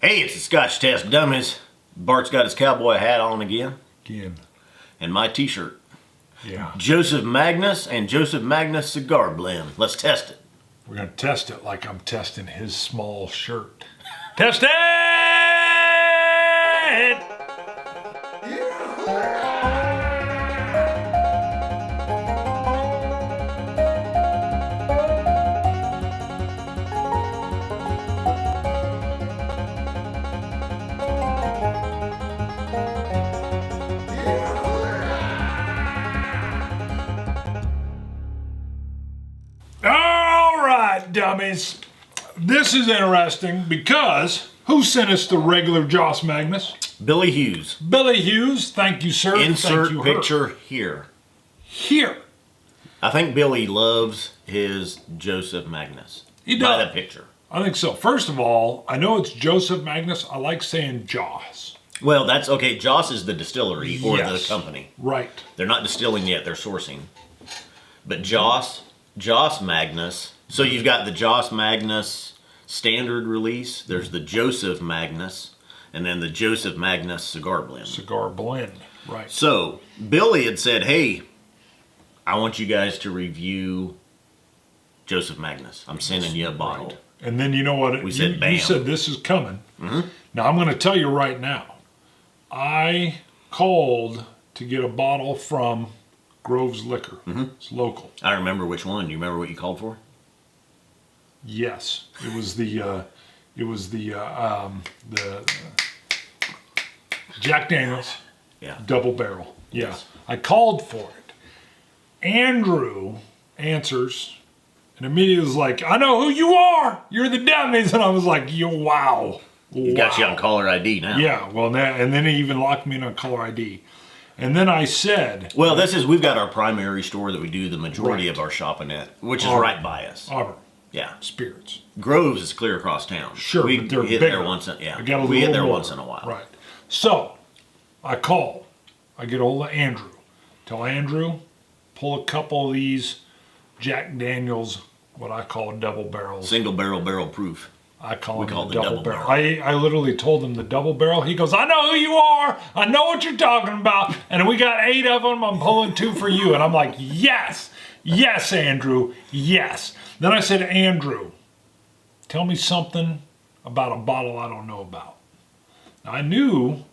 Hey, it's the Scotch Test Dummies. Bart's got his cowboy hat on again. And my t-shirt. Yeah. Joseph Magnus and Joseph Magnus Cigar Blend. Let's test it. We're going to test it like I'm testing his small shirt. Test it! Dummies. This is interesting because who sent us the regular Joss Magnus? Billy Hughes. Billy Hughes. Thank you, sir. Insert Thank you, picture here. Here. I think Billy loves his Joseph Magnus. He does. By the picture. I think so. First of all, I know it's Joseph Magnus. I like saying Joss. Well, that's okay. Joss is the distillery or Yes. the company. Right. They're not distilling yet. They're sourcing. But Joss Magnus. So you've got the Joss Magnus standard release. There's the Joseph Magnus. And then the Joseph Magnus Cigar Blend. Cigar Blend. Right. So Billy had said, hey, I want you guys to review Joseph Magnus. I'm sending you a bottle. And then you know what? We said, bam. You said this is coming. Mm-hmm. Now I'm going to tell you right now. I called to get a bottle from Grove's Liquor. Mm-hmm. It's local. I remember which one. Do you remember what you called for? Yes, it was the Jack Daniels. Yeah. Double barrel. Yeah. Yes. I called for it. Andrew answers and immediately was like, I know who you are. You're the Dummies. And I was like, yo, wow. He got you on caller ID now. Yeah, well, and then he even locked me in on caller ID. And then I said... Well, we've got our primary store that we do the majority of our shopping at, which is right by us. Auburn. Yeah. Spirits. Groves is clear across town. Sure, we but they're hit bigger. there once. Yeah, I got a we hit little there more. once in a while. Right. So, I call. I get hold of Andrew. Tell Andrew, pull a couple of these Jack Daniels, what I call double barrels. Single barrel proof. I call We them call the it the double double barrel. barrel. I literally told him the double barrel. He goes, I know who you are. I know what you're talking about. And we got 8 of them. I'm pulling 2 for you. And I'm like, yes. Yes, Andrew. Yes. Then I said, Andrew, tell me something about a bottle I don't know about. Now, I knew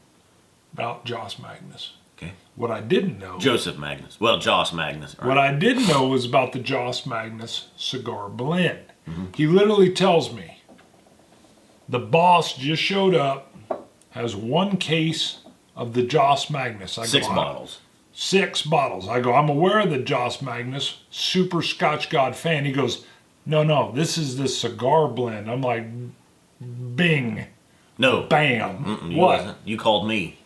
about Joss Magnus. Okay. What I didn't know. Joseph Magnus. Well, Joss Magnus. Right. What I didn't know was about the Joss Magnus Cigar Blend. Mm-hmm. He literally tells me, the boss just showed up, has 1 case of the Joss Magnus. I go, 6 bottles. 6 bottles. I go, I'm aware of the Joss Magnus, super Scotch God fan. He goes, no, this is the Cigar Blend. I'm like, bing. No. Bam. You What? wasn't. You called me.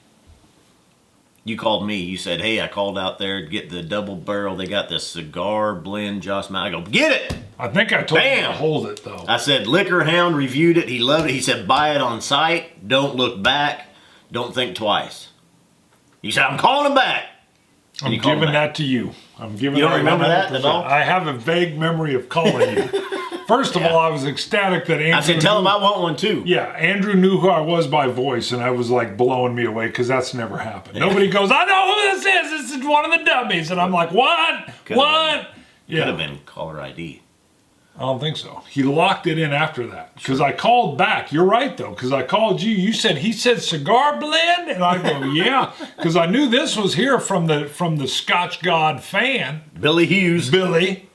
You called me. You said, hey, I called out there to get the double barrel. They got the Cigar Blend Joss Magnus. I go, get it. I think I told him Bam! to hold it, though. I said, Liquor Hound reviewed it. He loved it. He said, buy it on site. Don't look back. Don't think twice. He said, I'm calling him back. I'm giving that to you. I'm giving. You don't that remember that 100%. at all? I have a vague memory of calling you. First of all, I was ecstatic that Andrew... I said, tell him I want one too. Yeah, Andrew knew who I was by voice, and I was like blowing me away because that's never happened. Nobody goes, I know who this is. This is one of the Dummies. And I'm like, what? What? Could have been caller ID. I don't think so. He locked it in after that because I called back. You're right, though, because I called you. You said, he said Cigar Blend? And I go, yeah, because I knew this was here from the Scotch God fan. Billy Hughes. Billy.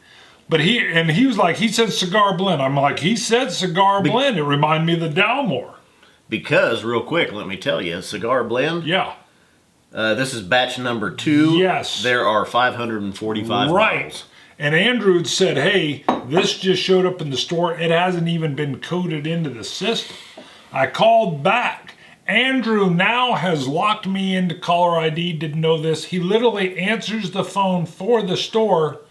But he was like, he said Cigar Blend. I'm like, he said Cigar Blend. It reminded me of the Dalmore. Because, real quick, let me tell you, Cigar Blend. Yeah. This is batch number 2. Yes. There are 545 right. bottles. And Andrew said, hey, this just showed up in the store. It hasn't even been coded into the system. I called back. Andrew now has locked me into caller ID. Didn't know this. He literally answers the phone for the store.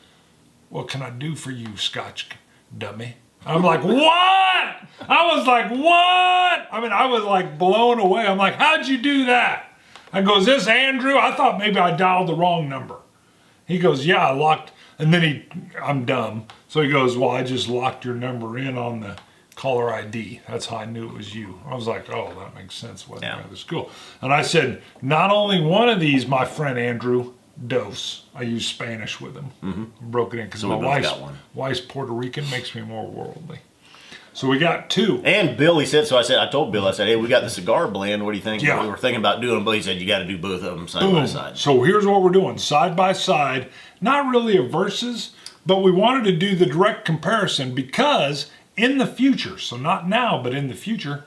What can I do for you, Scotch Dummy? I'm like, what? I was like, what? I mean, I was like blown away. I'm like, how'd you do that? I go, is this Andrew? I thought maybe I dialed the wrong number. He goes, yeah, I locked. And then I'm dumb. So he goes, well, I just locked your number in on the caller ID. That's how I knew it was you. I was like, oh, that makes sense. Wasn't Yeah. rather cool. And I said, not only one of these, my friend Andrew, dos. I use Spanish with him. Broke it in because So my we both got one. wife's Puerto Rican, makes me more worldly. So we got 2. And Bill, he said, so I told Bill, I said, hey, we got the cigar blend. What do you think? Yeah. We were thinking about doing them, but he said, you got to do both of them side by side. So here's what we're doing, side by side. Not really a versus, but we wanted to do the direct comparison because in the future, so not now, but in the future,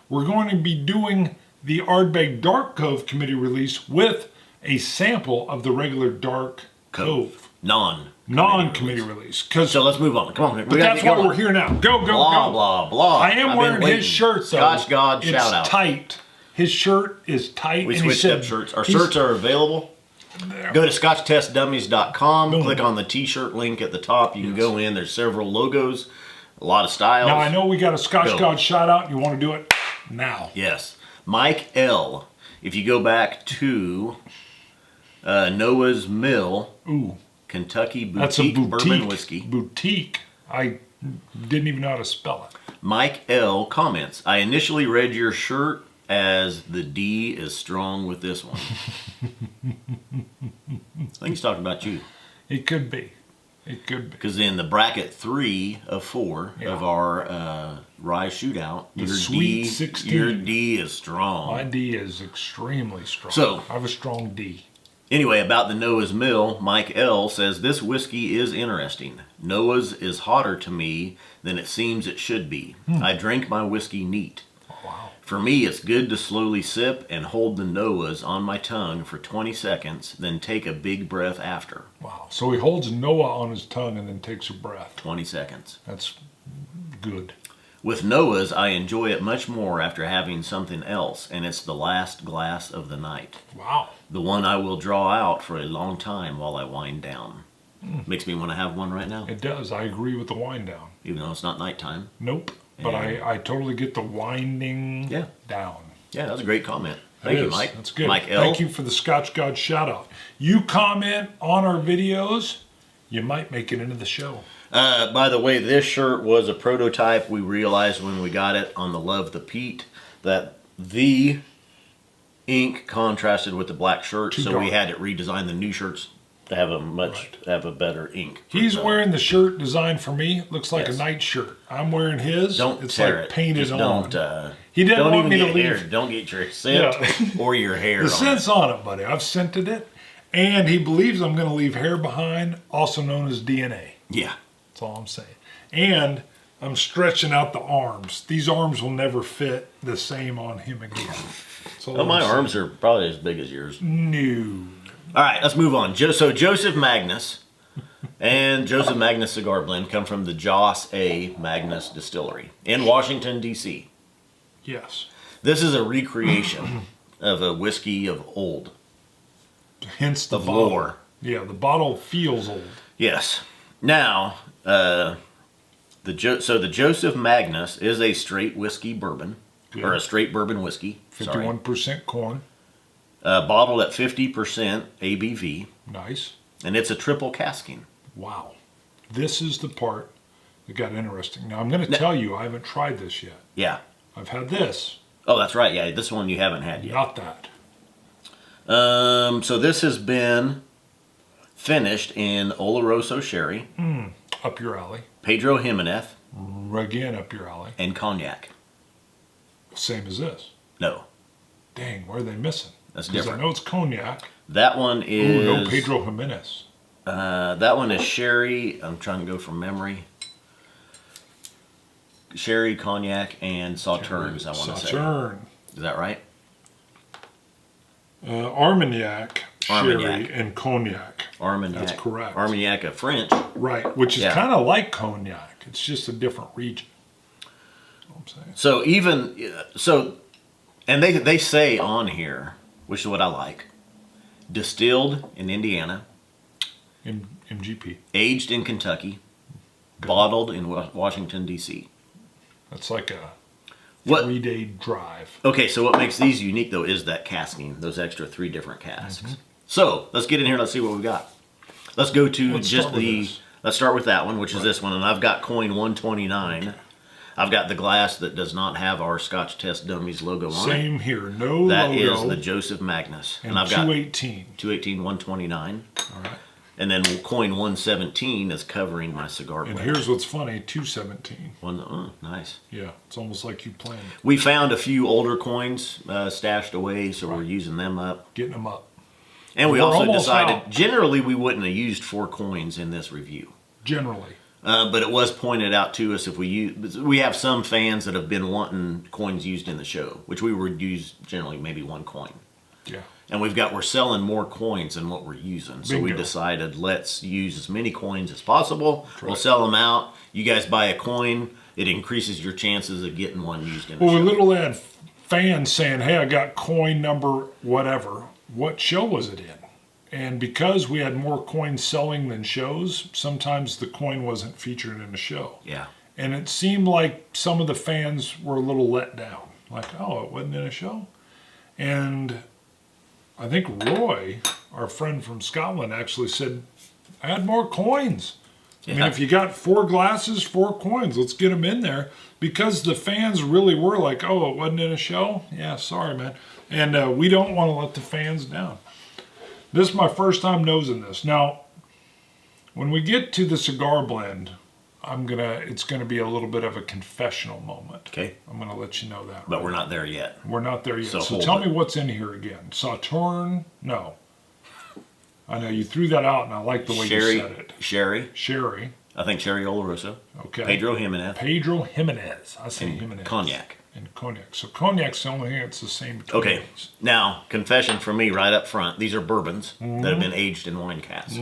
we're going to be doing the Ardbeg Dark Cove committee release with a sample of the regular Dark Cove. Non-committee release. So let's move on. Come on. But that's why we're here now. Go, Blah, blah, blah. I am wearing his shirt, though. Scotch God, it's shout out. tight. His shirt is tight. We and he switched said up shirts. Our shirts are available. Go to scotchtestdummies.com. Click on the t-shirt link at the top. You can go in. There's several logos, a lot of styles. Now, I know we got a Scotch God shout out. You want to do it now? Yes. Mike L. If you go back to Noah's Mill, Kentucky That's a Boutique Bourbon Whiskey. Boutique. I didn't even know how to spell it. Mike L. comments, I initially read your shirt as the D is strong with this one. I think he's talking about you. It could be. It could be. Because in the bracket 3 of 4 of our Rye Shootout, The Sweet 16. Your D is strong. My D is extremely strong. So, I have a strong D. Anyway, about the Noah's Mill, Mike L. says, this whiskey is interesting. Noah's is hotter to me than it seems it should be. I drink my whiskey neat. Oh, wow. For me, it's good to slowly sip and hold the Noah's on my tongue for 20 seconds, then take a big breath after. Wow. So he holds Noah on his tongue and then takes a breath. 20 seconds. That's good. With Noah's, I enjoy it much more after having something else, and it's the last glass of the night. Wow. The one I will draw out for a long time while I wind down. Makes me want to have one right now, It does. I agree with the wind down. even though it's not nighttime. Nope. But I totally get the winding down. Yeah, that was a great comment. It Thank you, is. Mike. That's good. Mike L. Thank you for the Scotch God shout out. You comment on our videos, you might make it into the show. By the way, this shirt was a prototype. We realized when we got it on the Love the Pete that the ink contrasted with the black shirt, Too so dark. we had it redesigned the new shirts to have have a better ink. He's So, wearing the shirt designed for me. Looks like Yes. a night shirt. I'm wearing his. Don't it's tear like it. painted Just on. Don't. He didn't don't want even me to get leave. hair. Don't get your scent or your hair. The on scent's it. on it, buddy. I've scented it. And he believes I'm going to leave hair behind, also known as DNA. Yeah. That's all I'm saying. And I'm stretching out the arms. These arms will never fit the same on him again. Oh, my arms are probably as big as yours. No. All right, let's move on. So Joseph Magnus and Joseph Magnus Cigar Blend come from the Joss A. Magnus Distillery in Washington, D.C. Yes. This is a recreation of a whiskey of old. Hence the Of bottle. lore. Yeah, the bottle feels old. Yes. Now, the Joseph Magnus is a straight whiskey bourbon, or a straight bourbon whiskey. 51% corn. Bottled at 50% ABV, Nice. and it's a triple casking. Wow. This is the part that got interesting. Now, I'm going to tell you, I haven't tried this yet. Yeah. I've had this. Oh, that's right. Yeah, this one you haven't had yet. Not that. So this has been finished in Oloroso sherry, Up your alley. Pedro Jimenez, Again, up your alley. and cognac. Same as this. No, Dang, where are they missing? that's 'Cause I different. know it's cognac. That one is Ooh, no Pedro Jimenez. that one is sherry. I'm trying to go from memory. Sherry, cognac, and sauternes. I want to say. Sauterne. Is that right? Armagnac, sherry, Armagnac. and cognac. Armagnac. That's correct. Armagnac of French. Right, which is Yeah. kind of like cognac. It's just a different region. That's what I'm saying. So and they say on here, which is what I like, distilled in Indiana, MGP. aged in Kentucky, bottled in Washington, D.C. That's like a What? 3-day drive. Okay, so what makes these unique, though, is that casking, those extra 3 different casks. So let's get in here. Let's see what we got. Let's go to Let's start with this. Let's start with that one, which is this one, and I've got coin 129. I've got the glass that does not have our Scotch Test Dummies logo on it. Same here. No That logo. is the Joseph Magnus. And I've got 218. 218, 129. All right. And then coin 117 is covering my cigar And blend. here's what's funny, 217. Oh, nice. Yeah, it's almost like you planned it. We found a few older coins stashed away, so we're using them up. Getting them up. And we We're also almost decided, out. generally we wouldn't have used 4 coins in this review. Generally. But it was pointed out to us if we have some fans that have been wanting coins used in the show, which we would use generally maybe 1 coin. Yeah. And we're selling more coins than what we're using. So we Bingo. decided let's use as many coins as possible. We'll right. sell them out. You guys buy a coin, it increases your chances of getting one used in the Well, we show. literally had fans saying, hey, I got coin number whatever. What show was it in? And because we had more coins selling than shows, sometimes the coin wasn't featured in the show. Yeah. And it seemed like some of the fans were a little let down. Like, oh, it wasn't in a show? And I think Roy, our friend from Scotland, actually said, add more coins. I mean, Yeah. if you got 4 glasses, 4 coins, let's get them in there. Because the fans really were like, oh, it wasn't in a show? Yeah, sorry, man. And we don't want to let the fans down. This is my first time nosing this. Now, when we get to the cigar blend, it's gonna be a little bit of a confessional moment. Okay. I'm gonna let you know that. But right we're now. not there yet. We're not there yet. So So hold tell it. me what's in here again. Sauterne? No. I know you threw that out, and I like the way you said it. Sherry. Sherry. I think Sherry Oloroso. Okay. Pedro Jimenez. Pedro Jimenez. I say and Jimenez. Cognac. And cognac. So cognac's the only thing that's the same. Okay. tones. Now, confession from me right up front. These are bourbons that have been aged in wine casks.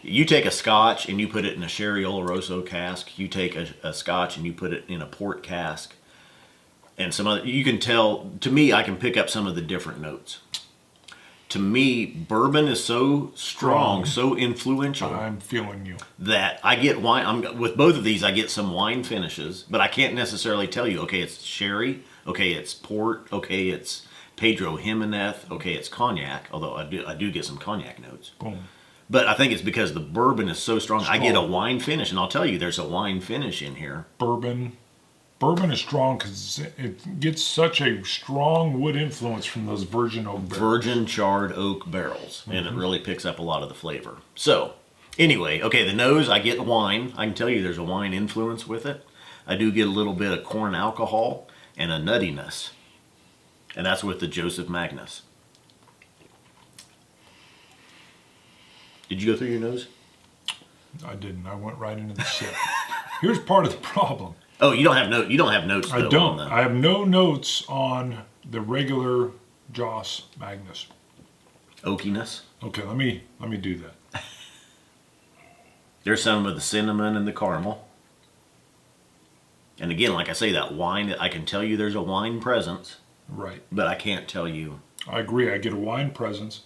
You take a Scotch and you put it in a Sherry Oloroso cask. You take a Scotch and you put it in a port cask. And some other, you can tell, to me, I can pick up some of the different notes. To me, bourbon is so strong, so influential I'm feeling you. that I get wine. With both of these, I get some wine finishes, but I can't necessarily tell you, okay, it's sherry, okay, it's port, okay, it's Pedro Jimenez, okay, it's cognac, although I do get some cognac notes. Boom. But I think it's because the bourbon is so strong. I get a Strong. wine finish, and I'll tell you, there's a wine finish in here. Bourbon is strong because it gets such a strong wood influence from those virgin oak barrels. Virgin charred oak barrels, and it really picks up a lot of the flavor. So, anyway, okay, the nose, I get wine. I can tell you there's a wine influence with it. I do get a little bit of corn alcohol and a nuttiness, and that's with the Joseph Magnus. Did you go through your nose? I didn't. I went right into the sip. Here's part of the problem. Oh, you don't have notes. I though, don't. on the- I have no notes on the regular Joss Magnus. oakiness. Okay, let me do that. There's some of the cinnamon and the caramel. And again, like I say, that wine, I can tell you there's a wine presence, Right. but I can't tell you. I agree. I get a wine presence.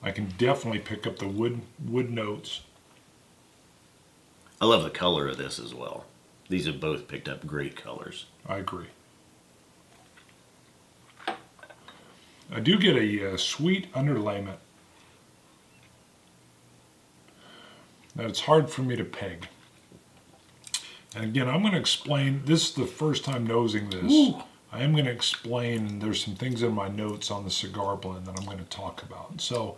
I can definitely pick up the wood notes. I love the color of this as well. These have both picked up great colors. I agree. I do get a sweet underlayment that it's hard for me to peg. And again, I'm going to explain. This is the first time nosing this. Ooh. I am going to explain. There's some things in my notes on the cigar blend that I'm going to talk about. So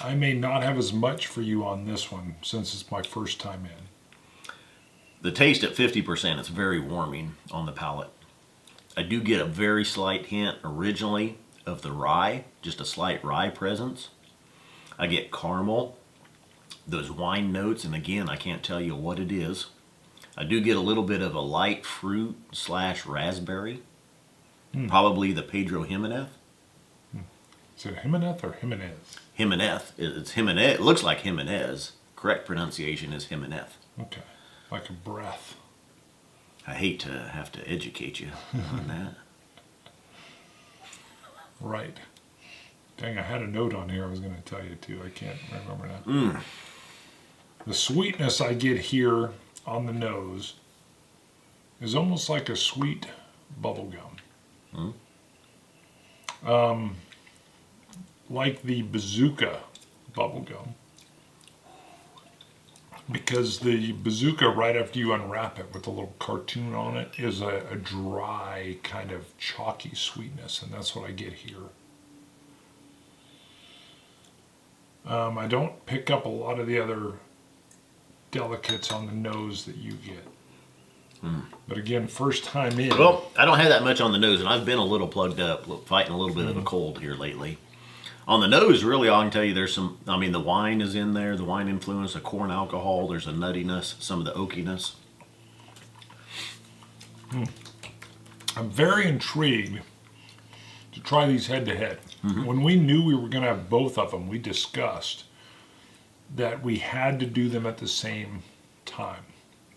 I may not have as much for you on this one since it's my first time in. The taste at 50%, it's very warming on the palate. I do get a very slight hint originally of the rye, just a slight rye presence. I get caramel, those wine notes, and again, I can't tell you what it is. I do get a little bit of a light fruit / raspberry, probably the Pedro Jimenez. Is it Jimenez or Jimenez? Jimenez, it's Jimenez, it looks like Jimenez. Correct pronunciation is Jimenez. Okay, like a breath. I hate to have to educate you on that. Right. Dang, I had a note on here I was going to tell you too. I can't remember now. The sweetness I get here on the nose is almost like a sweet bubble gum. Like the Bazooka bubble gum. because the bazooka, right after you unwrap it with a little cartoon on it, is a dry kind of chalky sweetness, and that's what I get here. I don't pick up a lot of the other delicates on the nose that you get. But again, first time in. Well, I don't have that much on the nose, and I've been a little plugged up, fighting a little bit of a cold here lately. On the nose, really, I can tell you there's some, I mean, the wine is in there, the wine influence, the corn alcohol, there's a nuttiness, some of the oakiness. I'm very intrigued to try these head to head. When we knew we were going to have both of them, we discussed that we had to do them at the same time.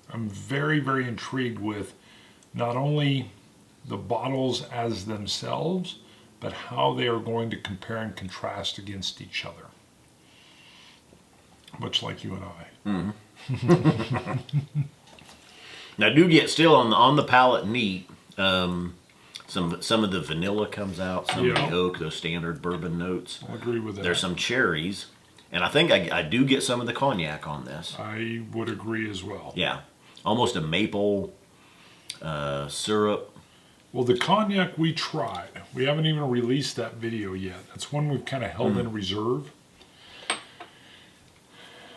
I'm very, very intrigued with not only the bottles as themselves, but how they are going to compare and contrast against each other. Much like you and I. Now, I do get still on the palate neat. Some of the vanilla comes out, some of the oak, those standard bourbon notes. I agree with that. There's some cherries, and I think I do get some of the cognac on this. I would agree as well. Yeah, almost a maple syrup. Well, the cognac we tried, we haven't even released that video yet. That's one we've kind of held in reserve.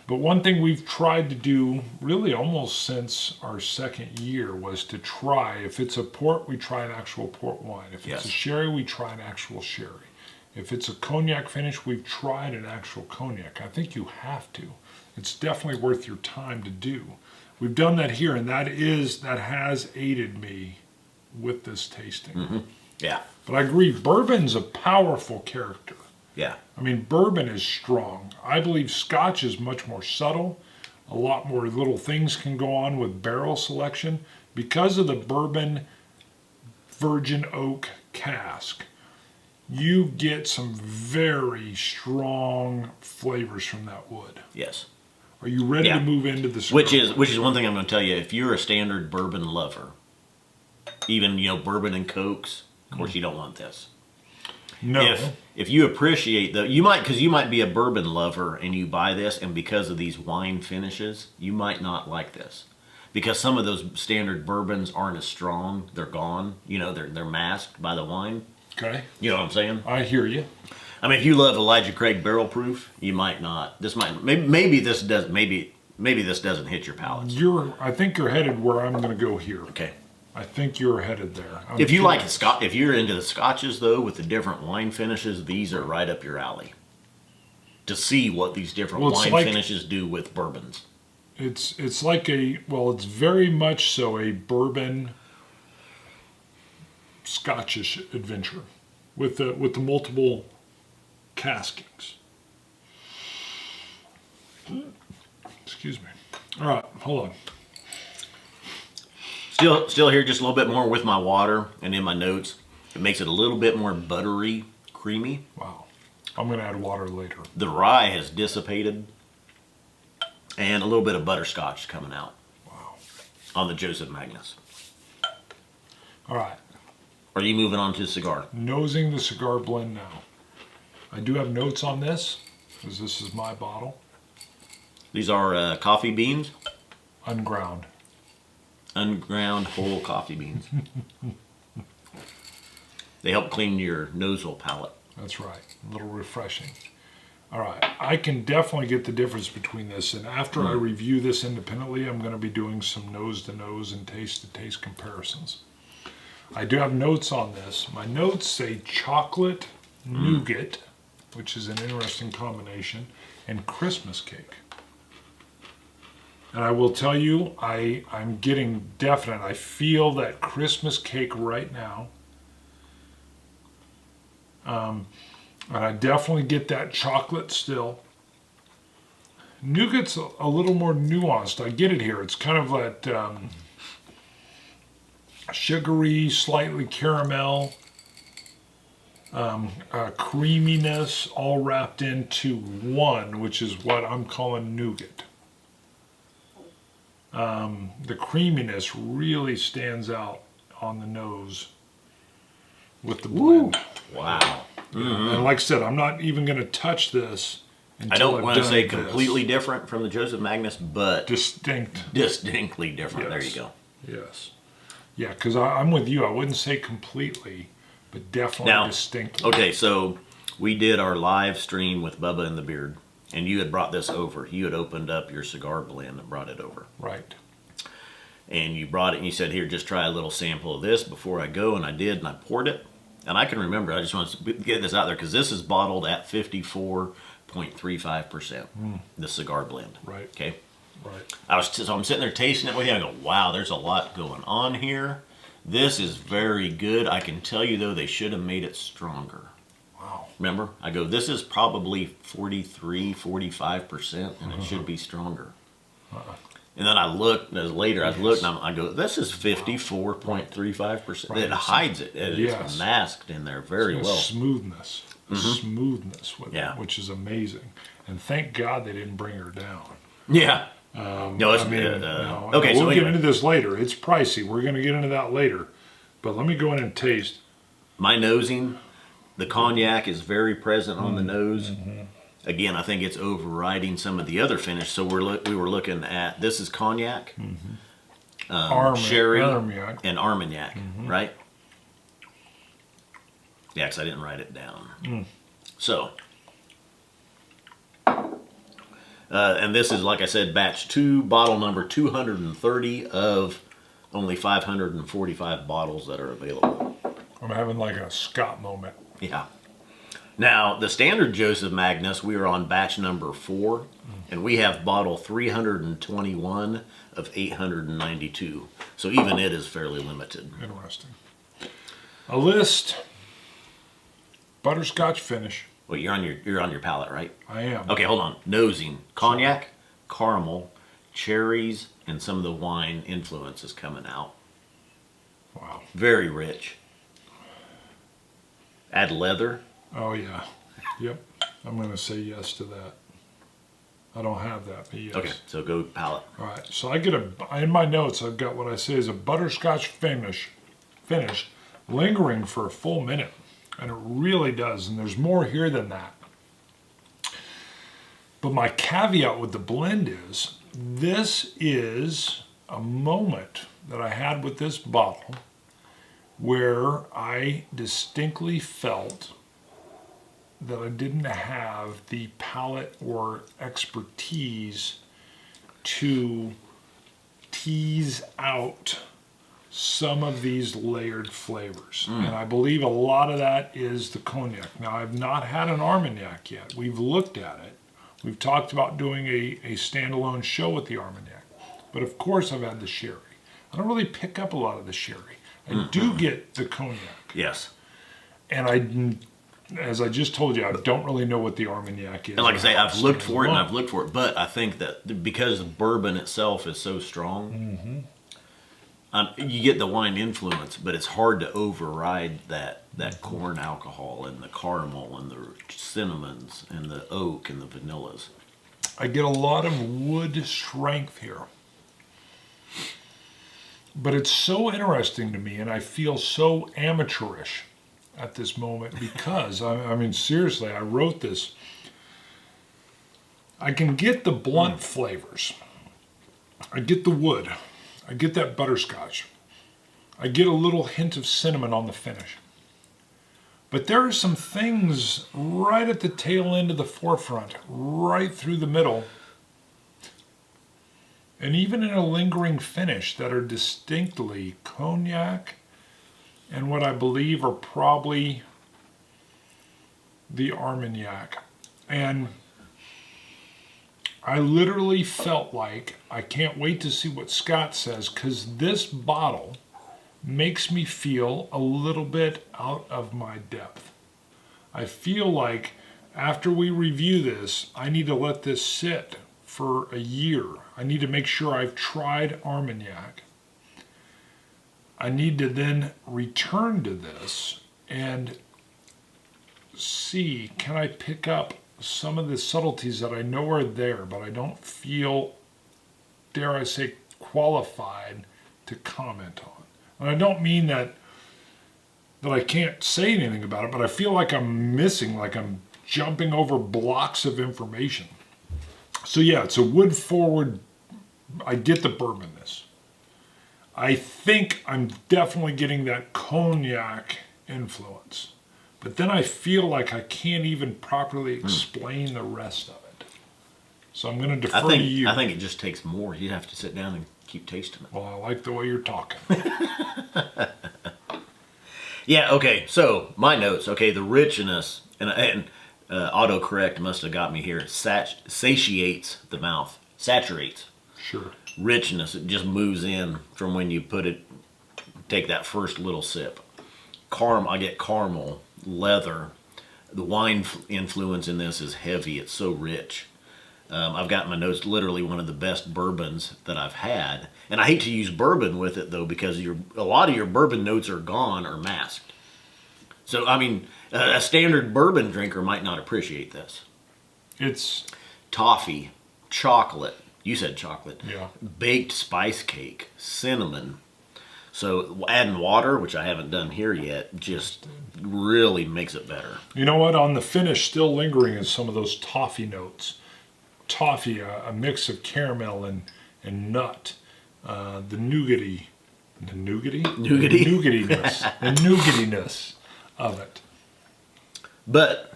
But one thing we've tried to do really almost since our second year was to try, if it's a port, we try an actual port wine. If it's a sherry, we try an actual sherry. If it's a cognac finish, we've tried an actual cognac. I think you have to. It's definitely worth your time to do. We've done that here, and that has aided me with this tasting. Yeah. But I agree, bourbon's a powerful character. Yeah. I mean, bourbon is strong. I believe Scotch is much more subtle. A lot more little things can go on with barrel selection. Because of the bourbon virgin oak cask, you get some very strong flavors from that wood. Yes. Are you ready to move into the cigar? Which is one thing I'm going to tell you. If you're a standard bourbon lover, even bourbon and cokes, of course you don't want this. No. If you appreciate you might be a bourbon lover and you buy this, and because of these wine finishes, you might not like this. Because some of those standard bourbons aren't as strong. They're gone. They're masked by the wine. Okay. You know what I'm saying? I hear you. I mean, if you love Elijah Craig barrel proof, you might not. Maybe this doesn't hit your palate. I think you're headed where I'm going to go here. Okay. I think you're headed there. If you're into the Scotches though, with the different wine finishes, these are right up your alley. To see what these different wine finishes do with bourbons. It's like it's very much so a bourbon Scotchish adventure with the multiple caskings. Excuse me. All right, hold on. Still here just a little bit more with my water and in my notes. It makes it a little bit more buttery, creamy. Wow. I'm going to add water later. The rye has dissipated, and a little bit of butterscotch coming out. Wow. On the Joseph Magnus. All right. Are you moving on to cigar? Nosing the cigar blend now. I do have notes on this, because this is my bottle. These are coffee beans. Unground. Unground whole coffee beans. They help clean your nasal palate. That's right. A little refreshing. All right. I can definitely get the difference between this. And after I review this independently, I'm going to be doing some nose-to-nose and taste-to-taste comparisons. I do have notes on this. My notes say chocolate nougat, which is an interesting combination, and Christmas cake. And I will tell you, I'm getting definite. I feel that Christmas cake right now. And I definitely get that chocolate still. Nougat's a little more nuanced. I get it here. It's kind of that sugary, slightly caramel, creaminess all wrapped into one, which is what I'm calling nougat. The creaminess really stands out on the nose with the blend. Wow. And like I said, I'm not even going to touch this I don't I've want to done say this. completely different from the Joseph Magnus, but Distinct. distinctly different. There you Yes. go. Yes. Yeah, because I'm with you. I wouldn't say completely, but definitely Now, distinctly. okay, so we did our live stream with Bubba and the Beard, and you had brought this over. You had opened up your cigar blend and brought it over. Right. And you brought it and you said, here, just try a little sample of this before I go. And I did, and I poured it. And I can remember, I just want to get this out there because this is bottled at 54.35%, the cigar blend. Right. Okay. Right. So I'm sitting there tasting it with you. I go, wow, there's a lot going on here. This is very good. I can tell you, though, they should have made it stronger. Wow. Remember? I go, this is probably 43, 45%, and it should be stronger. And then I looked, as later I looked, and I go, this is 54.35%. Right. It hides it. It Yes. is masked in there very well. Smoothness. Smoothness with Yeah. it, which is amazing. And thank God they didn't bring her down. Yeah. No, it's No, okay. we'll So get anyway, into this later. It's pricey. We're going to get into that later. But let me go in and taste. my nosing, the cognac is very present on the nose. Again, I think it's overriding some of the other finish. So we were looking at, this is cognac, sherry, Armagnac. and Armagnac, right? Yeah, because I didn't write it down. So, and this is, like I said, batch 2, bottle number 230 of only 545 bottles that are available. I'm having like a Scott moment. Yeah. Now, the standard Joseph Magnus, we are on batch number 4, and we have bottle 321 of 892. So even it is fairly limited. Interesting. A list. Butterscotch finish. Well, you're on your palate, right? I am. Okay, hold on. Nosing, cognac, caramel, cherries, and some of the wine influences coming out. Wow. Very rich. Add leather. Oh, yeah. Yep. I'm going to say yes to that. I don't have that, but yes. Okay, so go palate. All right. So I get in my notes, I've got what I say is a butterscotch finish, lingering for a full minute. And it really does. And there's more here than that. But my caveat with the blend is, this is a moment that I had with this bottle where I distinctly felt that I didn't have the palate or expertise to tease out some of these layered flavors. And I believe a lot of that is the cognac. Now, I've not had an Armagnac yet. We've looked at it. We've talked about doing a standalone show with the Armagnac. But of course, I've had the sherry. I don't really pick up a lot of the sherry. I do get the cognac. Yes. And as I just told you, I don't really know what the Armagnac is. And like I say, I've looked for it and alone. I've looked for it, but I think that because the bourbon itself is so strong, you get the wine influence, but it's hard to override that corn alcohol and the caramel and the cinnamons and the oak and the vanillas. I get a lot of wood strength here. But it's so interesting to me, and I feel so amateurish at this moment because, I mean, seriously, I wrote this. I can get the blunt flavors. I get the wood. I get that butterscotch. I get a little hint of cinnamon on the finish. But there are some things right at the tail end of the forefront, right through the middle, and even in a lingering finish that are distinctly cognac and what I believe are probably the Armagnac. And I literally felt like, I can't wait to see what Scott says, because this bottle makes me feel a little bit out of my depth. I feel like after we review this, I need to let this sit for a year. I need to make sure I've tried Armagnac. I need to then return to this and see, can I pick up some of the subtleties that I know are there, but I don't feel, dare I say, qualified to comment on. And I don't mean that I can't say anything about it, but I feel like I'm missing, like I'm jumping over blocks of information. So yeah, it's a wood forward. I get the bourbonness. I think I'm definitely getting that cognac influence. But then I feel like I can't even properly explain the rest of it. So I'm going to defer to you. I think it just takes more. You have to sit down and keep tasting it. Well, I like the way you're talking. Yeah, okay. So, my notes. Okay, the richness, and autocorrect must have got me here. Satiates the mouth. Saturates. Sure. Richness, it just moves in from when you take that first little sip. I get caramel, leather. The wine influence in this is heavy. It's so rich. I've got in my notes literally one of the best bourbons that I've had. And I hate to use bourbon with it, though, because a lot of your bourbon notes are gone or masked. So, I mean, a standard bourbon drinker might not appreciate this. It's toffee, chocolate. You said chocolate. Yeah. Baked spice cake, cinnamon. So adding water, which I haven't done here yet, just really makes it better. You know what? On the finish, still lingering is some of those toffee notes. Toffee, a mix of caramel and nut. The nougatiness of it. But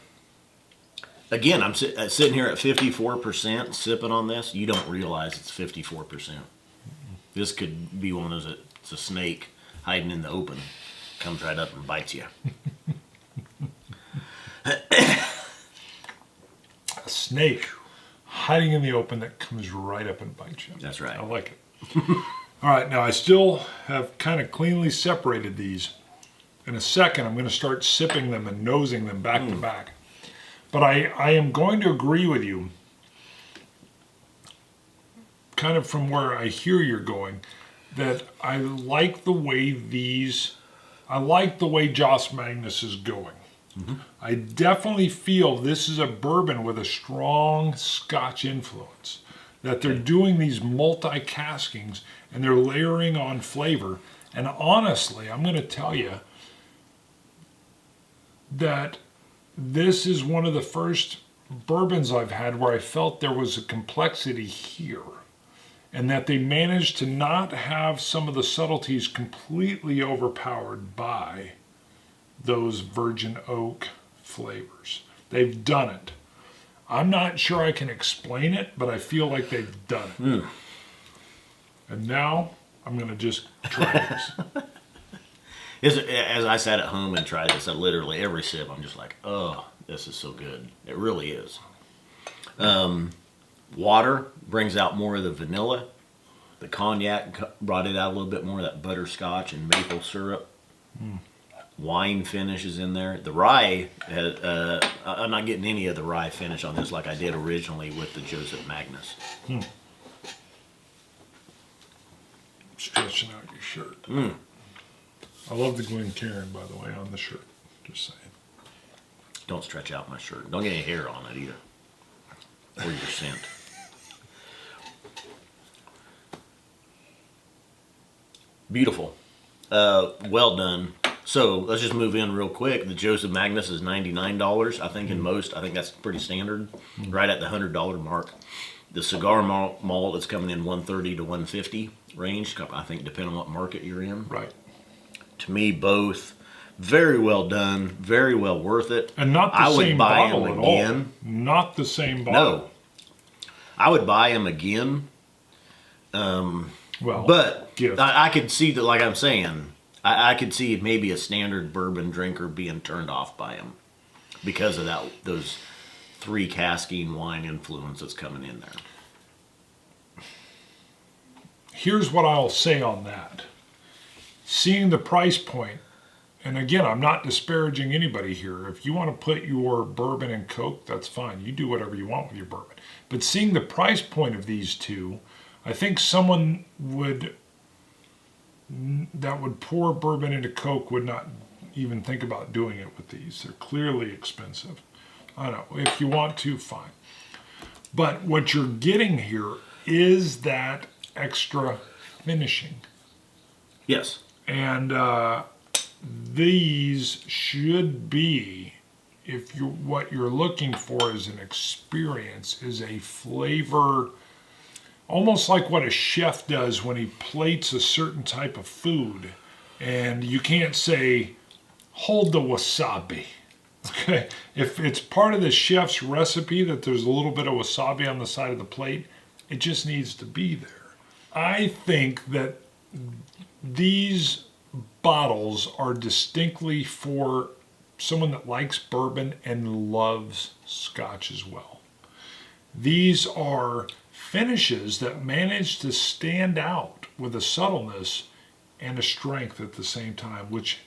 again, I'm sitting here at 54% sipping on this. You don't realize it's 54%. This could be one of those. It's a snake hiding in the open. Comes right up and bites you. A snake hiding in the open that comes right up and bites you. That's right. I like it. All right, now I still have kind of cleanly separated these. In a second, I'm going to start sipping them and nosing them back to back. But I am going to agree with you, kind of from where I hear you're going, that I like the way Joss Magnus is going. Mm-hmm. I definitely feel this is a bourbon with a strong Scotch influence. That they're doing these multi-caskings and they're layering on flavor. And honestly, I'm going to tell you that this is one of the first bourbons I've had where I felt there was a complexity here. And that they managed to not have some of the subtleties completely overpowered by those virgin oak flavors. They've done it. I'm not sure I can explain it, but I feel like they've done it. And now I'm going to just try this. As I sat at home and tried this, literally every sip, I'm just like, oh, this is so good. It really is. Water brings out more of the vanilla. The cognac brought it out a little bit more of that butterscotch and maple syrup. Wine finish is in there. The rye, I'm not getting any of the rye finish on this like I did originally with the Joseph Magnus. Stretching out your shirt. I love the Glencairn, by the way, on the shirt. Just saying. Don't stretch out my shirt. Don't get any hair on it either. Or your scent. Beautiful. Well done. So let's just move in real quick. The Joseph Magnus is $99. I think in most, I think that's pretty standard, right at the $100 mark. The cigar malt is coming in $130 to $150 range. I think depending on what market you're in. Right. To me, both very well done, very well worth it. And not the same bottle at all. Not the same bottle. No. I would buy them again. But I could see that, like I'm saying, I could see maybe a standard bourbon drinker being turned off by them because of those 3 casking wine influence that's coming in there. Here's what I'll say on that. Seeing the price point, and again, I'm not disparaging anybody here. If you want to put your bourbon in Coke, that's fine. You do whatever you want with your bourbon. But seeing the price point of these two, I think someone that would pour bourbon into Coke would not even think about doing it with these. They're clearly expensive. I don't know. If you want to, fine. But what you're getting here is that extra finishing. Yes. And these should be if you what you're looking for is an experience, is a flavor, almost like what a chef does when he plates a certain type of food, and you can't say, hold the wasabi. Okay, if it's part of the chef's recipe that there's a little bit of wasabi on the side of the plate, it just needs to be there. I think that these bottles are distinctly for someone that likes bourbon and loves Scotch as well. These are finishes that manage to stand out with a subtleness and a strength at the same time, which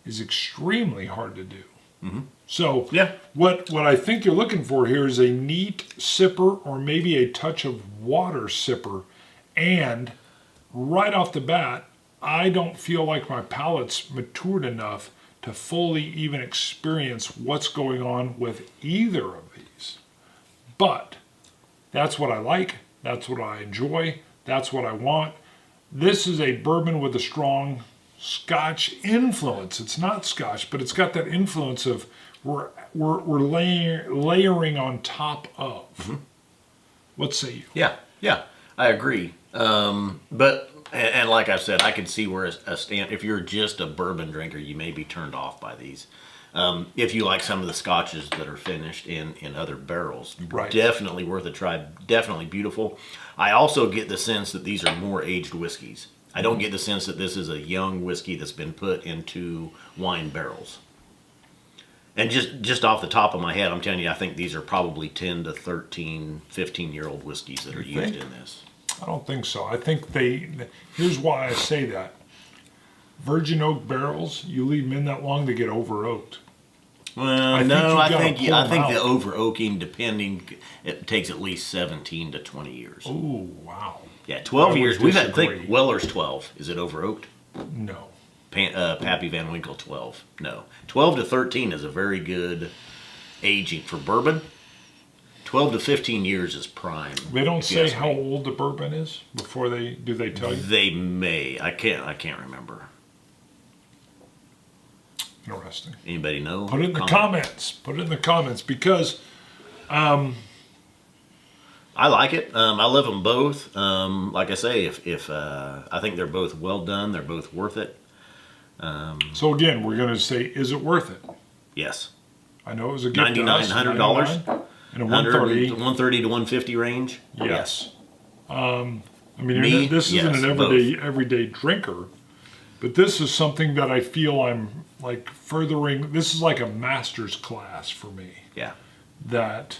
is extremely hard to do. Mm-hmm. So yeah, what I think you're looking for here is a neat sipper or maybe a touch of water sipper. And right off the bat, I don't feel like my palate's matured enough to fully even experience what's going on with either of these. But that's what I like. That's what I enjoy. That's what I want. This is a bourbon with a strong Scotch influence. It's not Scotch, but it's got that influence of we're layering on top of. Mm-hmm. What say you? Yeah, I agree. But like I said, I can see where if you're just a bourbon drinker, you may be turned off by these. If you like some of the scotches that are finished in other barrels, right. Definitely worth a try. Definitely beautiful. I also get the sense that these are more aged whiskeys. I don't get the sense that this is a young whiskey that's been put into wine barrels. And just off the top of my head, I'm telling you, I think these are probably 10 to 13, 15-year-old whiskeys that are used in this. I don't think so. I think here's why I say that. Virgin oak barrels, you leave them in that long, they get over oaked. Well, I think the over oaking, it takes at least 17 to 20 years. Oh, wow. Yeah, 12 years. I think Weller's 12. Is it over oaked? No. Pappy Van Winkle 12. No. 12 to 13 is a very good aging for bourbon. 12 to 15 years is prime. They don't say how old the bourbon is before do they tell you? They may. I can't remember. Interesting. Anybody know? Put it in the comments. Put it in the comments because I like it. I love them both. Like I say, if I think they're both well done, they're both worth it. So again, we're going to say, is it worth it? Yes. I know it was a gift. $100. In a 130 to 150 range. Yes. I mean, this isn't an everyday drinker, but this is something that I feel I'm like furthering. This is like a master's class for me. Yeah. That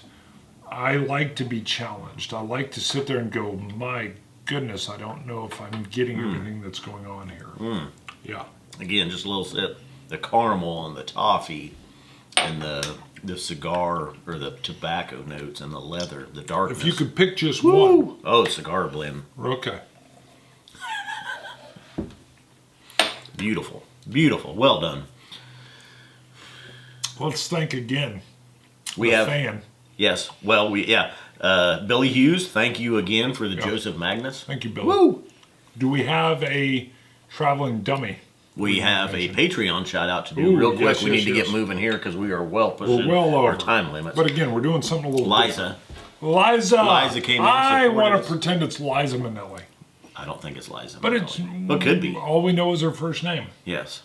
I like to be challenged. I like to sit there and go, my goodness, I don't know if I'm getting everything that's going on here. Yeah. Again, just a little sip. The caramel and the toffee and the cigar or the tobacco notes and the leather, the darkness. If you could pick just one. Oh, cigar blend. Okay. Beautiful. Beautiful. Well done. Let's thank again. We have fan. Yes. Well, Billy Hughes, thank you again for the Joseph Magnus. Thank you, Billy. Woo! Do we have a traveling dummy? We have a Patreon shout out to do real quick. Yes, we need to get moving here because we are pushing over our time limits. But again, we're doing something a little Liza. Different. Liza came in. I want to pretend it's Liza Minnelli. I don't think it's Liza. But it could be. All we know is her first name. Yes.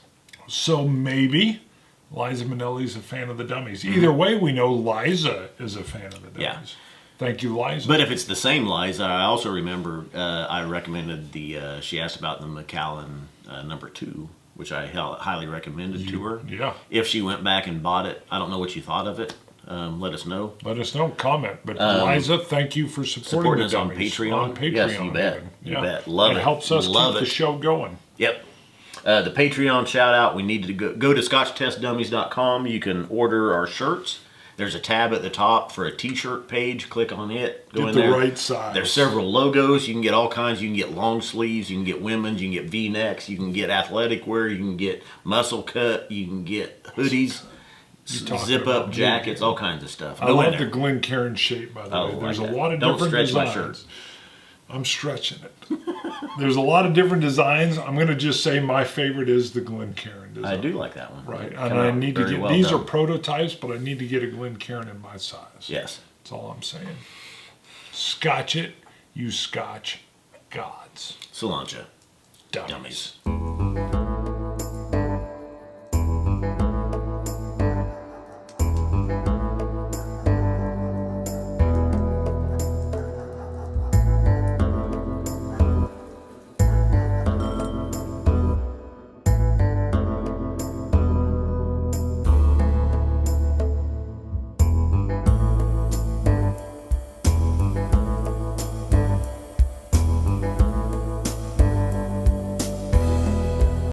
So maybe Liza Minnelli's a fan of the Dummies. Either way, we know Liza is a fan of the Dummies. Yeah. Thank you, Liza. But if it's the same Liza, I also remember I recommended she asked about the Macallan number 2, which I highly recommended to her. Yeah. If she went back and bought it, I don't know what you thought of it. Let us know. Let us know. Comment. But Liza, thank you for supporting us the on Dummies. Patreon. On Patreon. Yes, you bet. You bet. Love it. It helps us keep the show going. Yep. The Patreon shout out, we need to go to scotchtestdummies.com. You can order our shirts. There's a tab at the top for a t-shirt page. Click on it. Go in there. Get the right size. There's several logos. You can get all kinds. You can get long sleeves. You can get women's. You can get V-necks. You can get athletic wear. You can get muscle cut. You can get hoodies, zip-up jackets, all kinds of stuff. I love the Glencairn shape, by the way. There's a lot of different designs. Don't stretch my shirt. I'm stretching it. There's a lot of different designs. I'm going to just say my favorite is the Glencairn design. I do like that one. Right, Come and I out need to very get, well these done. are prototypes, but I need to get a Glencairn in my size. Yes. That's all I'm saying. Scotch it, you Scotch gods. Cilantro. Dummies. Dummies.